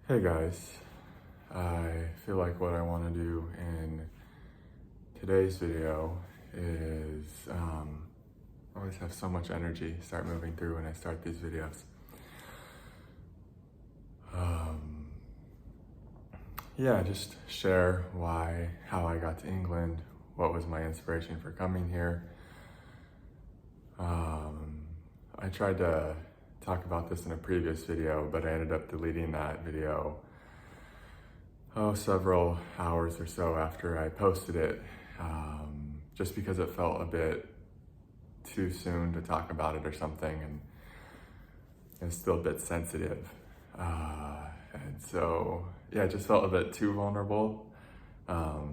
Hey guys, I feel like what I want to do in today's video is I always have so much energy start moving through when I start these videos. Yeah, just share how I got to England, what was my inspiration for coming here. I tried to talk about this in a previous video, but I ended up deleting that video several hours or so after I posted it, just because it felt a bit too soon to talk about it or something, and it's still a bit sensitive. And so, yeah, it just felt a bit too vulnerable.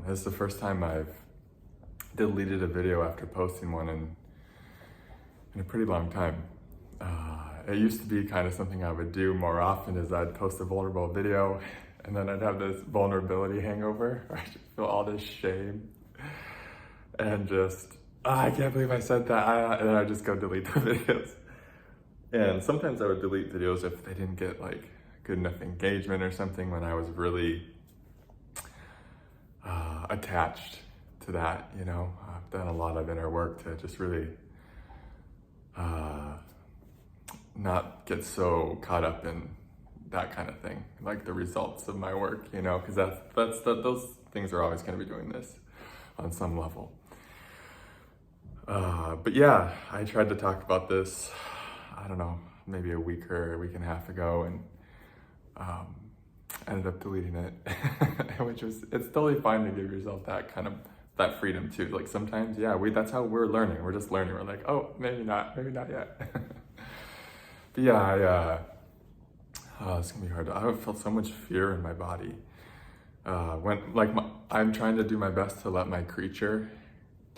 This is the first time I've deleted a video after posting one in a pretty long time. It used to be kind of something I would do more often, is I'd post a vulnerable video and then I'd have this vulnerability hangover. I just feel all this shame and just, I can't believe I said that. And then I'd just go delete the videos. And sometimes I would delete videos if they didn't get like good enough engagement or something, when I was really attached to that, you know. I've done a lot of inner work to just really not get so caught up in that kind of thing, like the results of my work, you know, because those things are always going to be doing this on some level. But yeah, I tried to talk about this, I don't know, maybe a week and a half ago, and ended up deleting it, it's totally fine to give yourself that freedom too. Like sometimes, yeah, that's how we're learning. We're just learning. We're like, oh, maybe not yet. But yeah, it's gonna be hard. I felt so much fear in my body. I'm trying to do my best to let my creature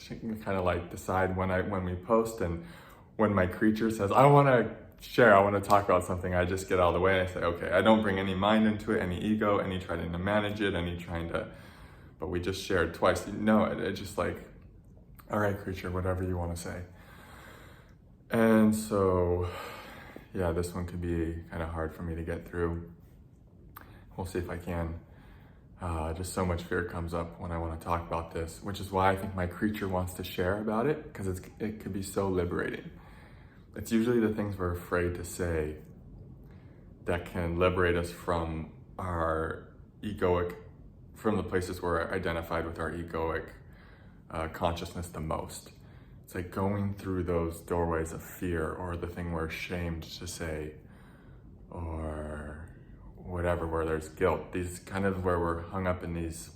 kind of like decide when we post, and when my creature says, I want to share, I want to talk about something, I just get out of the way and I say, okay, I don't bring any mind into it, any ego, any trying to manage it, but we just shared twice. No, it's just like, all right, creature, whatever you want to say. And so, yeah, this one could be kind of hard for me to get through. We'll see if I can. Just so much fear comes up when I want to talk about this, which is why I think my creature wants to share about it, because it could be so liberating. It's usually the things we're afraid to say that can liberate us from from the places we're identified with our egoic consciousness the most. It's like going through those doorways of fear, or the thing we're ashamed to say, or whatever, where there's guilt. These kind of where we're hung up in these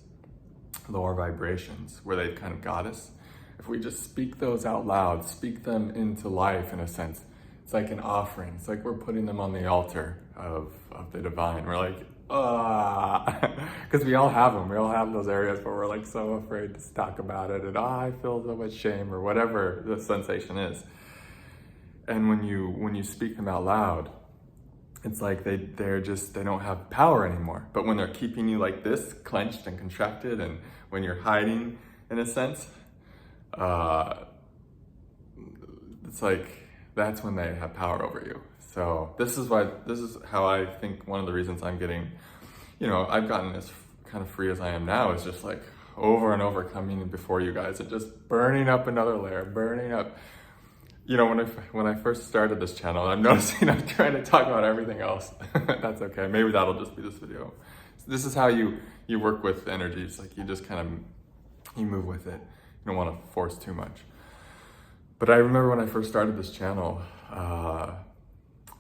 lower vibrations, where they've kind of got us. If we just speak those out loud, speak them into life in a sense, it's like an offering. It's like we're putting them on the altar of the divine. We're like, because we all have them. We all have those areas where we're like so afraid to talk about it, and I feel so much shame, or whatever the sensation is. And when you speak them out loud, it's like they don't have power anymore. But when they're keeping you like this, clenched and contracted, and when you're hiding, in a sense, it's like that's when they have power over you. So this is how I think one of the reasons I'm getting, I've gotten as kind of free as I am now, is just like over and over coming before you guys and just burning up another layer, burning up. When I first started this channel, I'm noticing I'm trying to talk about everything else. That's okay. Maybe that'll just be this video. This is how you work with energy. It's like you just you move with it. You don't want to force too much. But I remember when I first started this channel,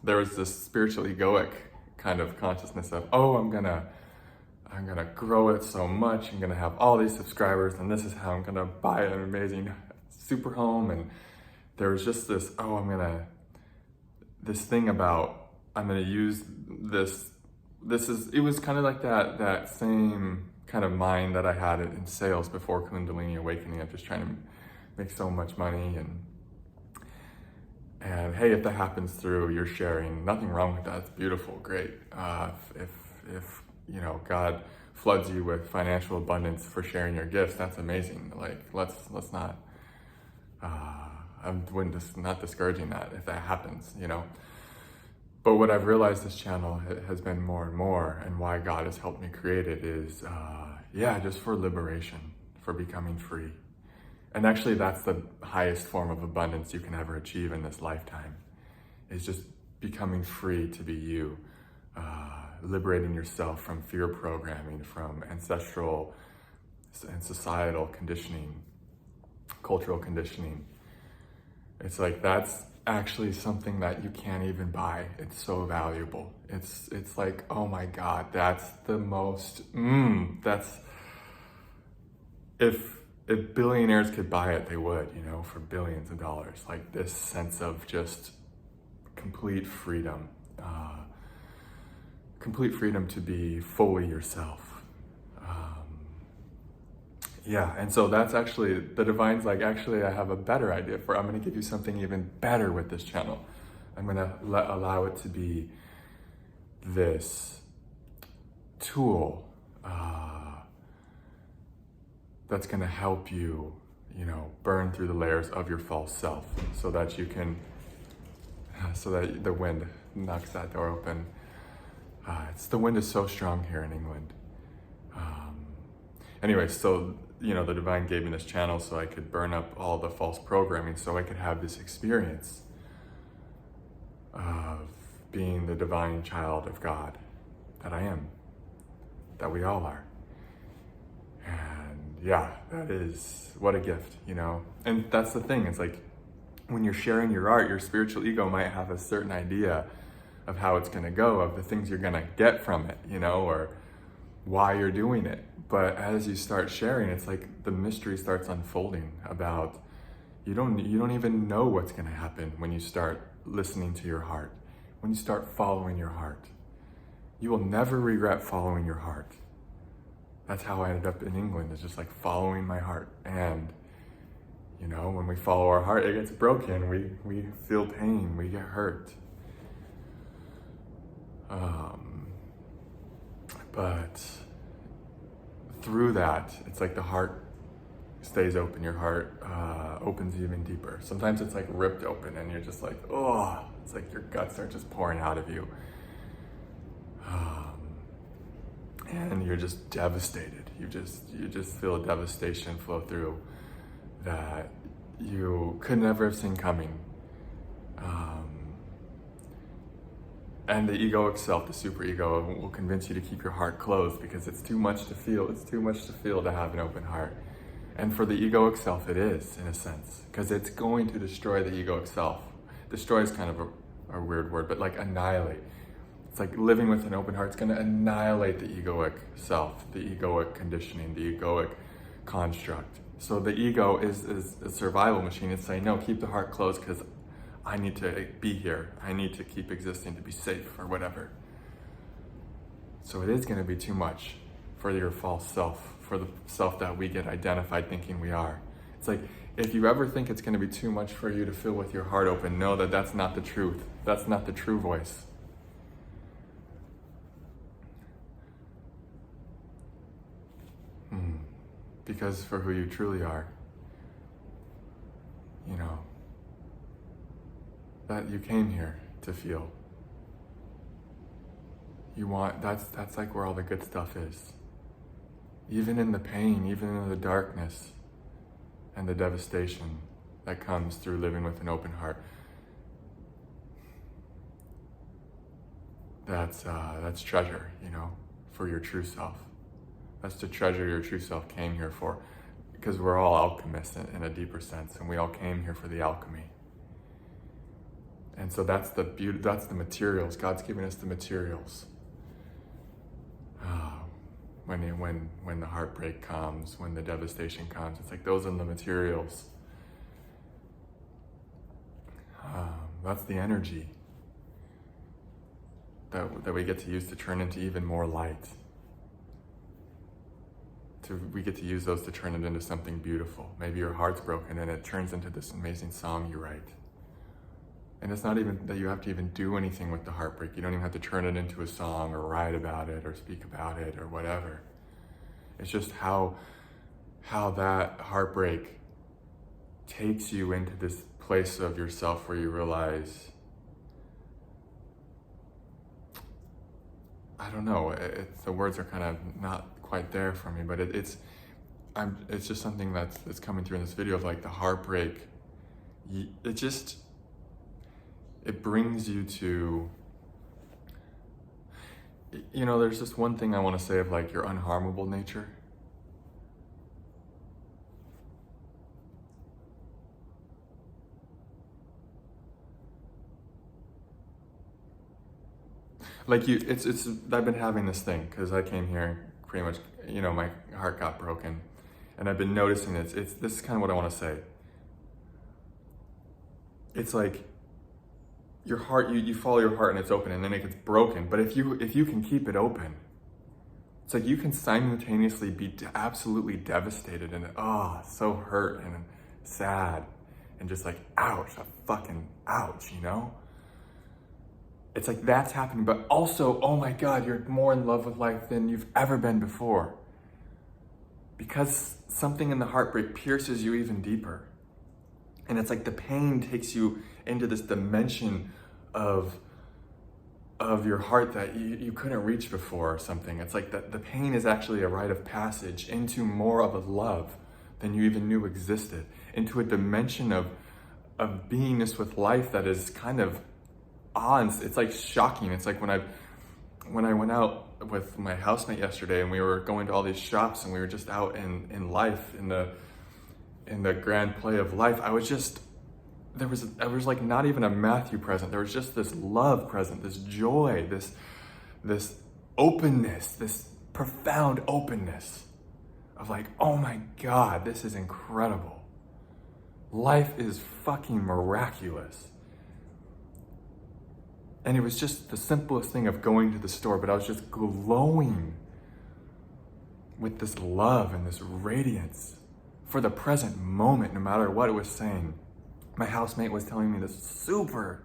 there was this spiritual egoic kind of consciousness of, oh, I'm gonna grow it so much. I'm gonna have all these subscribers, and this is how I'm gonna buy an amazing super home. And there was just this, this thing about, I'm gonna use this. It was kind of like that same kind of mind that I had in sales before Kundalini awakening. I'm just trying to make so much money, and hey, if that happens through your sharing, nothing wrong with that. It's beautiful, great. If God floods you with financial abundance for sharing your gifts, that's amazing. Like let's not. Not discouraging that if that happens, But what I've realized this channel has been more and more, and why God has helped me create it is, just for liberation, for becoming free. And actually that's the highest form of abundance you can ever achieve in this lifetime, is just becoming free to be you, liberating yourself from fear programming, from ancestral and societal conditioning, cultural conditioning. It's like, that's actually something that you can't even buy. It's so valuable. It's like, oh my God, that's the most, if billionaires could buy it, they would, for billions of dollars. Like, this sense of just complete freedom to be fully yourself. And so that's actually, the divine's like, actually, I have a better idea I'm going to give you something even better with this channel. I'm going to allow it to be this tool that's going to help you, burn through the layers of your false self, so that the wind knocks that door open. The wind is so strong here in England. Anyway, so, the divine gave me this channel so I could burn up all the false programming, so I could have this experience of being the divine child of God that I am, that we all are. And that is, what a gift, And that's the thing, it's like, when you're sharing your art, your spiritual ego might have a certain idea of how it's gonna go, of the things you're gonna get from it, or why you're doing it. But as you start sharing, it's like the mystery starts unfolding about, you don't even know what's gonna happen when you start listening to your heart, when you start following your heart. You will never regret following your heart. That's how I ended up in England, is just like following my heart. And when we follow our heart, it gets broken. We feel pain, we get hurt. But through that, it's like the heart stays open. Your heart opens even deeper. Sometimes it's like ripped open and you're just like, oh, it's like your guts are just pouring out of you. And you're just devastated. You just feel a devastation flow through that you could never have seen coming. And the egoic self, the superego, will convince you to keep your heart closed because it's too much to feel. It's too much to feel to have an open heart. And for the egoic self, it is, in a sense, because it's going to destroy the egoic self. Destroy is kind of a weird word, but like annihilate. It's like living with an open heart. It's going to annihilate the egoic self, the egoic conditioning, the egoic construct. So the ego is a survival machine. It's saying, no, keep the heart closed because I need to be here. I need to keep existing to be safe or whatever. So it is going to be too much for your false self, for the self that we get identified thinking we are. It's like, if you ever think it's going to be too much for you to fill with your heart open, know that that's not the truth. That's not the true voice. Because for who you truly are, that you came here to feel. That's like where all the good stuff is. Even in the pain, even in the darkness and the devastation that comes through living with an open heart. That's treasure, for your true self. That's the treasure your true self came here for, because we're all alchemists in a deeper sense, and we all came here for the alchemy. And so that's the beauty, that's the materials. God's giving us the materials. When the heartbreak comes, when the devastation comes, it's like those are the materials. That's the energy that we get to use to turn into even more light. We get to use those to turn it into something beautiful. Maybe your heart's broken and it turns into this amazing song you write. And it's not even that you have to even do anything with the heartbreak. You don't even have to turn it into a song or write about it or speak about it or whatever. It's just how that heartbreak takes you into this place of yourself where you realize I don't know, the words are kind of not quite there for me, but it's just something that's coming through in this video of like the heartbreak. It brings you to, you know, there's this one thing I want to say of like your unharmable nature. Like I've been having this thing because I came here pretty much, you know, my heart got broken, and I've been noticing this is kind of what I want to say. It's like your heart, you follow your heart and it's open and then it gets broken. But if you can keep it open, it's like you can simultaneously be absolutely devastated and so hurt and sad and just like ouch, a fucking ouch, you know? It's like that's happening, but also, oh my God, you're more in love with life than you've ever been before. Because something in the heartbreak pierces you even deeper. And it's like the pain takes you into this dimension of your heart that you couldn't reach before or something. It's like the pain is actually a rite of passage into more of a love than you even knew existed, into a dimension of beingness with life that is kind of it's like shocking. It's like when I went out with my housemate yesterday and we were going to all these shops and we were just out in life, in the grand play of life, I was like not even a Matthew present. There was just this love present, this joy, this openness, this profound openness of like, oh my God, this is incredible. Life is fucking miraculous. And it was just the simplest thing of going to the store, but I was just glowing with this love and this radiance for the present moment, no matter what it was saying. My housemate was telling me this super,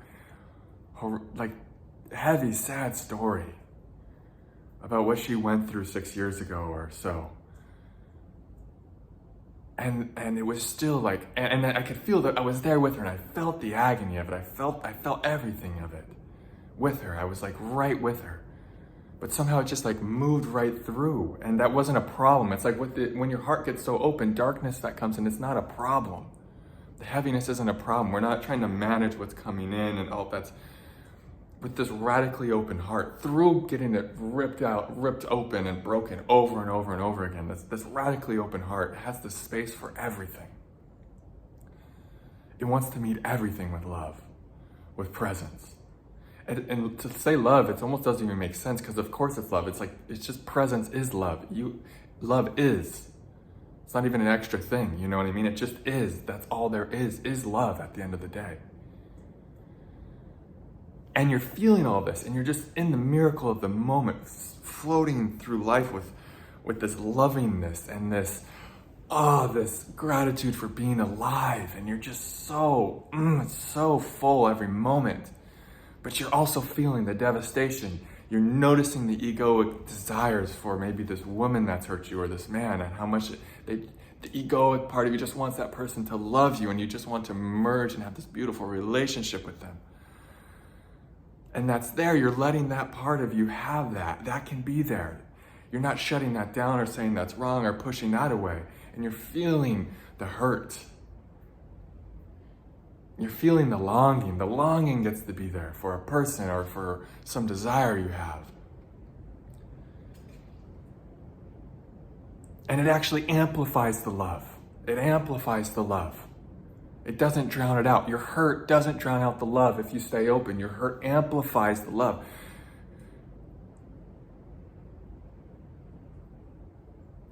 like, heavy, sad story about what she went through 6 years ago or so. And it was still like, and I could feel that I was there with her and I felt the agony of it. I felt everything of it with her. I was like right with her. But somehow it just like moved right through, and that wasn't a problem. It's like when your heart gets so open, darkness that comes in, it's not a problem. The heaviness isn't a problem. We're not trying to manage what's coming in and all that's, with this radically open heart, through getting it ripped open and broken over and over and over again, this radically open heart has the space for everything. It wants to meet everything with love, with presence. And to say love, it almost doesn't even make sense, because of course it's love. It's like, it's just presence is love. Love is. It's not even an extra thing, you know what I mean? It just is. That's all there is love at the end of the day. And you're feeling all this, and you're just in the miracle of the moment, floating through life with this lovingness and this gratitude for being alive. And you're just so full every moment. But you're also feeling the devastation. You're noticing the egoic desires for maybe this woman that's hurt you or this man, and how much the egoic part of you just wants that person to love you, and you just want to merge and have this beautiful relationship with them. And that's there. You're letting that part of you have that. That can be there. You're not shutting that down or saying that's wrong or pushing that away. And you're feeling the hurt. You're feeling the longing. The longing gets to be there for a person or for some desire you have. And it actually amplifies the love. It amplifies the love. It doesn't drown it out. Your hurt doesn't drown out the love if you stay open. Your hurt amplifies the love.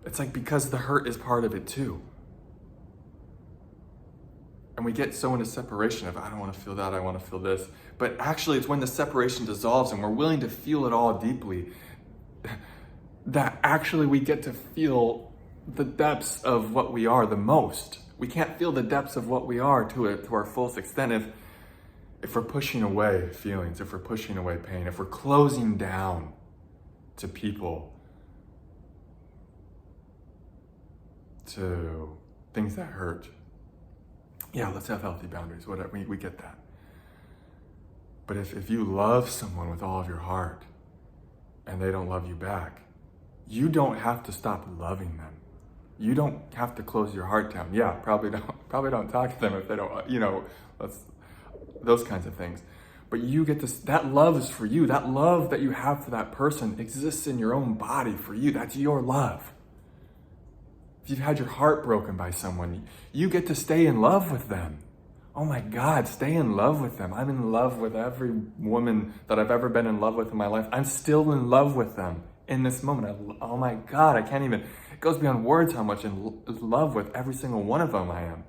It's like, because the hurt is part of it too. And we get so into separation of, I don't want to feel that, I want to feel this. But actually, it's when the separation dissolves and we're willing to feel it all deeply, that actually we get to feel the depths of what we are the most. We can't feel the depths of what we are to our fullest extent if we're pushing away feelings, if we're pushing away pain, if we're closing down to people, to things that hurt. Yeah, let's have healthy boundaries, whatever, we get that. But if you love someone with all of your heart, and they don't love you back, you don't have to stop loving them. You don't have to close your heart down. Yeah, probably don't talk to them if they don't, those kinds of things. But you get this, that love is for you. That love that you have for that person exists in your own body for you. That's your love. If you've had your heart broken by someone, you get to stay in love with them. Oh my God, stay in love with them. I'm in love with every woman that I've ever been in love with in my life. I'm still in love with them in this moment. Oh my God, I can't even, it goes beyond words how much in love with every single one of them I am.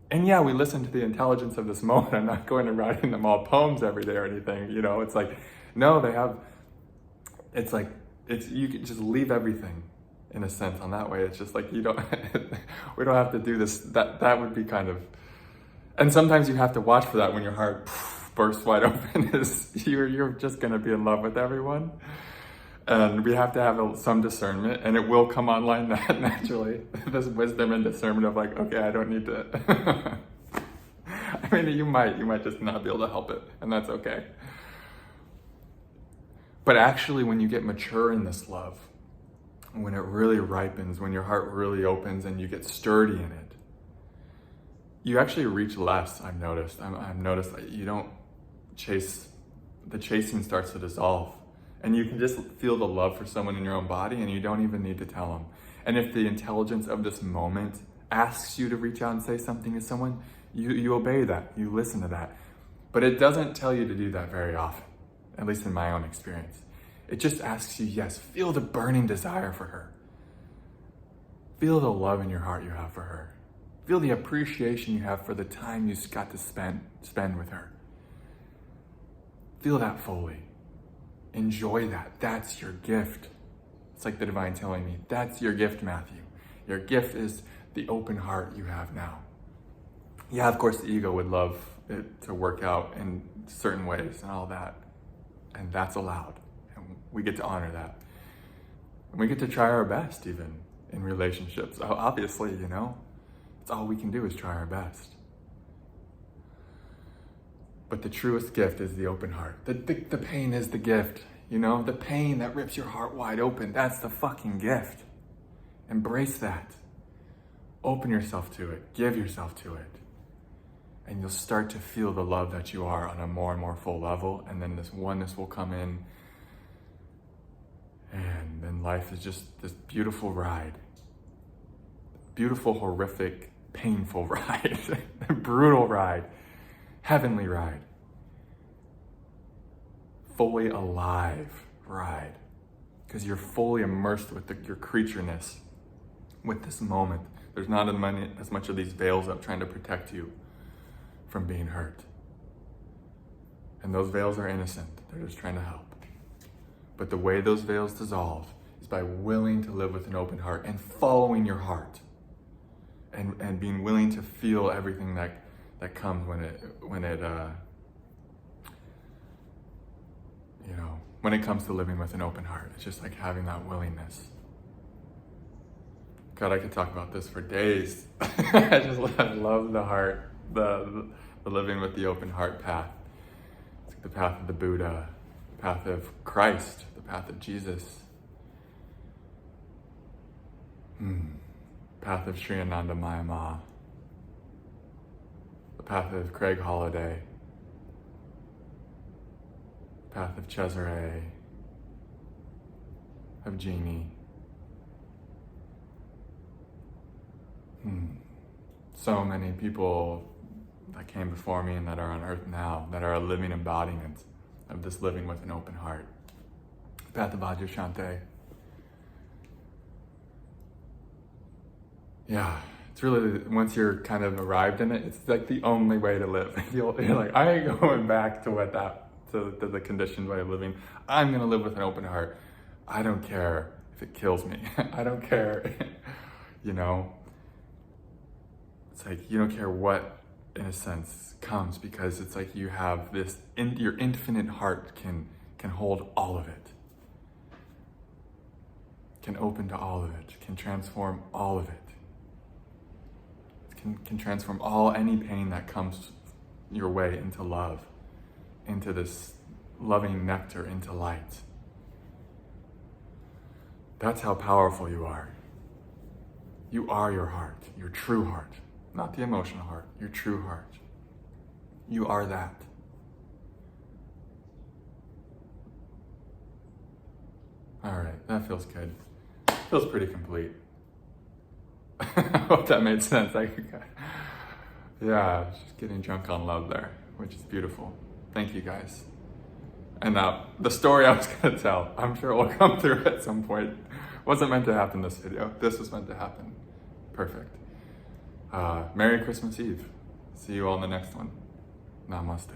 And yeah, we listen to the intelligence of this moment. I'm not going and writing them all poems every day or anything, it's like, no, you can just leave everything in a sense on that way. It's just like, we don't have to do this. That would be kind of, and sometimes you have to watch for that when your heart bursts wide open, is you're just going to be in love with everyone. And we have to have some discernment, and it will come online naturally. This wisdom and discernment of like, okay, I don't need to. I mean, you might just not be able to help it, and that's okay. But actually, when you get mature in this love, when it really ripens, when your heart really opens and you get sturdy in it, you actually reach less, I've noticed. I've noticed that you don't chase, the chasing starts to dissolve. And you can just feel the love for someone in your own body, and you don't even need to tell them. And if the intelligence of this moment asks you to reach out and say something to someone, you obey that, you listen to that. But it doesn't tell you to do that very often, at least in my own experience. It just asks you, yes, feel the burning desire for her. Feel the love in your heart you have for her. Feel the appreciation you have for the time you got to spend with her. Feel that fully. Enjoy that. That's your gift. It's like the divine telling me, that's your gift, Matthew. Your gift is the open heart you have now. Yeah, of course, the ego would love it to work out in certain ways and all that. And that's allowed. And we get to honor that. And we get to try our best even in relationships. Obviously, it's all we can do is try our best. But the truest gift is the open heart. The pain is the gift, the pain that rips your heart wide open. That's the fucking gift. Embrace that. Open yourself to it. Give yourself to it. And you'll start to feel the love that you are on a more and more full level. And then this oneness will come in. And then life is just this beautiful ride. Beautiful, horrific, painful ride. Brutal ride. Heavenly ride. Fully alive ride. Because you're fully immersed with your creatureness, with this moment. There's not as much of these veils up trying to protect you from being hurt. And those veils are innocent. They're just trying to help. But the way those veils dissolve is by willing to live with an open heart and following your heart. And being willing to feel everything that comes when it comes to living with an open heart. It's just like having that willingness. God, I could talk about this for days. I love the heart, the living with the open heart path. It's like the path of the Buddha, the path of Christ, the path of Jesus. Path of Sri Anandamaya Ma. The path of Craig Holliday. The path of Cesare. Of Jeannie. So many people that came before me and that are on earth now, that are a living embodiment of this living with an open heart. The path of Adyashanti. Yeah, it's really, once you're kind of arrived in it, it's like the only way to live. You're like, I ain't going back to the conditioned way of living. I'm gonna live with an open heart. I don't care if it kills me. I don't care, It's like, you don't care what, in a sense, comes, because it's like you have this, your infinite heart can hold all of it. Can open to all of it, can transform all of it. Can transform any pain that comes your way into love, into this loving nectar, into light. That's how powerful you are. You are your heart, your true heart, not the emotional heart, your true heart. You are that. All right, that feels good. Feels pretty complete. I hope that made sense. Yeah, just getting drunk on love there, which is beautiful. Thank you guys. And now, the story I was gonna tell, I'm sure it will come through at some point. Wasn't meant to happen this video. This was meant to happen. Perfect. Merry Christmas Eve. See you all in the next one. Namaste.